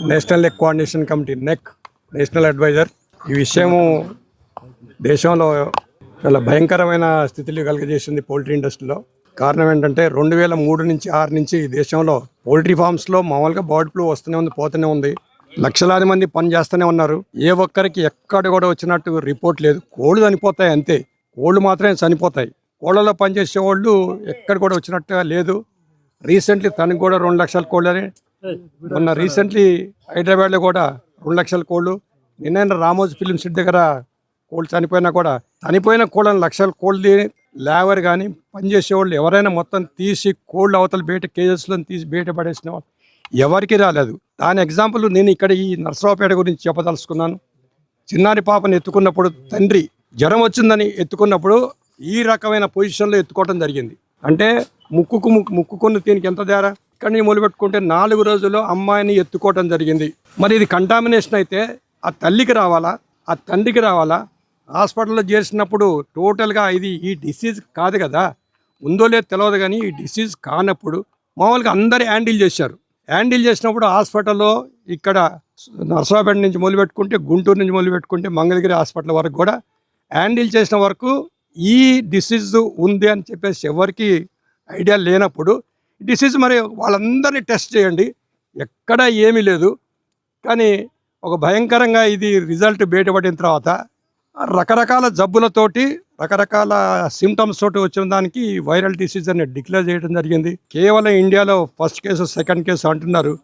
National egg coordination committee national advisor. ఈ విషయము దేశంలో చాలా భయంకరమైన స్థితిని కలిగజేసింది పౌల్ట్రీ ఇండస్ట్రీలో. కారణం ఏంటంటే 2003 నుంచి 6 నుంచి దేశంలో పౌల్ట్రీ ఫార్మ్స్లో మామూలుగా బర్డ్ ఫ్లూ వస్తూనే ఉంది, పోతూనే ఉంది. లక్షలాది మంది పని చేస్తూనే ఉన్నారు. ఏ ఒక్కరికి ఎక్కడ కూడా వచ్చినట్టు రిపోర్ట్ లేదు. కోళ్ళు చనిపోతాయి అంతే, కోళ్ళు మాత్రమే చనిపోతాయి. కోళ్ళలో పనిచేసే వాళ్ళు ఎక్కడ కూడా వచ్చినట్టుగా లేదు. రీసెంట్లీ తనకు కూడా 2 లక్షల కోళ్ళని మొన్న రీసెంట్లీ హైదరాబాద్లో కూడా 2 లక్షల కోళ్ళు. నిన్న రామోజీ ఫిలిం సిటీ దగ్గర కోళ్ళు చనిపోయినా కూడా చనిపోయిన కోళ్ళని లక్షల కోళ్ళు లేవర్ కానీ పనిచేసేవాళ్ళు ఎవరైనా మొత్తం తీసి కోళ్ళు అవతల బయట కేజెస్లో తీసి బయట పడేసిన వాళ్ళు ఎవరికి రాలేదు. దాని ఎగ్జాంపుల్ నేను ఇక్కడ ఈ నర్సరావుపేట గురించి చెప్పదలుచుకున్నాను. చిన్నారి పాపను ఎత్తుకున్నప్పుడు తండ్రి జ్వరం వచ్చిందని ఎత్తుకున్నప్పుడు ఈ రకమైన పొజిషన్లో ఎత్తుకోవడం జరిగింది. అంటే ముక్కుకున్న దీనికి ఎంత తేడా. ఇక్కడి నుంచి మొదలుపెట్టుకుంటే 4 రోజుల్లో అమ్మాయిని ఎత్తుకోవడం జరిగింది. మరి ఇది కంటామినేషన్ అయితే ఆ తల్లికి రావాలా, ఆ తండ్రికి రావాలా? హాస్పిటల్లో చేర్చినప్పుడు టోటల్గా ఇది ఈ డిసీజ్ కాదు కదా, ఉందో లేదో తెలియదు. కానీ ఈ డిసీజ్ కానప్పుడు మామూలుగా అందరు హ్యాండిల్ చేశారు. హ్యాండిల్ చేసినప్పుడు హాస్పిటల్లో ఇక్కడ నర్సరావుపేట నుంచి మొదలుపెట్టుకుంటే, గుంటూరు నుంచి మొదలుపెట్టుకుంటే మంగళగిరి హాస్పిటల్ వరకు కూడా హ్యాండిల్ చేసిన వరకు ఈ డిసీజ్ ఉంది అని చెప్పేసి ఎవరికి ఐడియా లేనప్పుడు డిసీజ్ మరి వాళ్ళందరినీ టెస్ట్ చేయండి, ఎక్కడ ఏమీ లేదు. కానీ ఒక భయంకరంగా ఇది రిజల్ట్ బయటపడిన తర్వాత రకరకాల జబ్బులతోటి రకరకాల సిమ్టమ్స్ తోటి వచ్చిన దానికి వైరల్ డిసీజ్ అని డిక్లేర్ చేయడం జరిగింది. కేవలం ఇండియాలో ఫస్ట్ కేసు, సెకండ్ కేసు అంటున్నారు.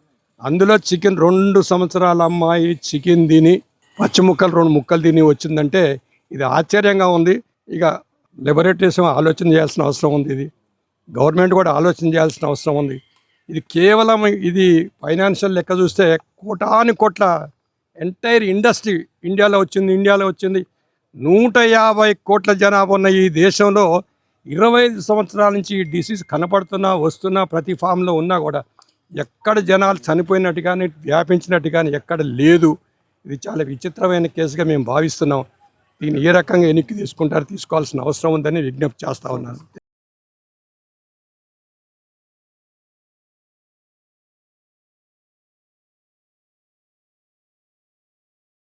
అందులో 2 సంవత్సరాల అమ్మాయి చికెన్ తిని పచ్చి ముక్కలు 2 ముక్కలు తిని వచ్చిందంటే ఇది ఆశ్చర్యంగా ఉంది. ఇక లెబొరేటరీస్ ఆలోచన చేయాల్సిన అవసరం ఉంది. ఇది గవర్నమెంట్ కూడా ఆలోచన చేయాల్సిన అవసరం ఉంది. ఇది కేవలం ఇది ఫైనాన్షియల్ లెక్క చూస్తే కోటాని కోట్ల ఎంటైర్ ఇండస్ట్రీ ఇండియాలో వచ్చింది. 150 కోట్ల జనాభా ఉన్న ఈ దేశంలో 25 సంవత్సరాల నుంచి ఈ డిసీజ్ వస్తున్నా ప్రతి ఫామ్లో ఉన్నా కూడా ఎక్కడ జనాలు చనిపోయినట్టు కానీ వ్యాపించినట్టు కానీ ఎక్కడ లేదు. ఇది చాలా విచిత్రమైన కేసుగా మేము భావిస్తున్నాం. దీన్ని ఏ రకంగా వెనక్కి తీసుకోవాల్సిన అవసరం ఉందని విజ్ఞప్తి చేస్తూ ఉన్నాను.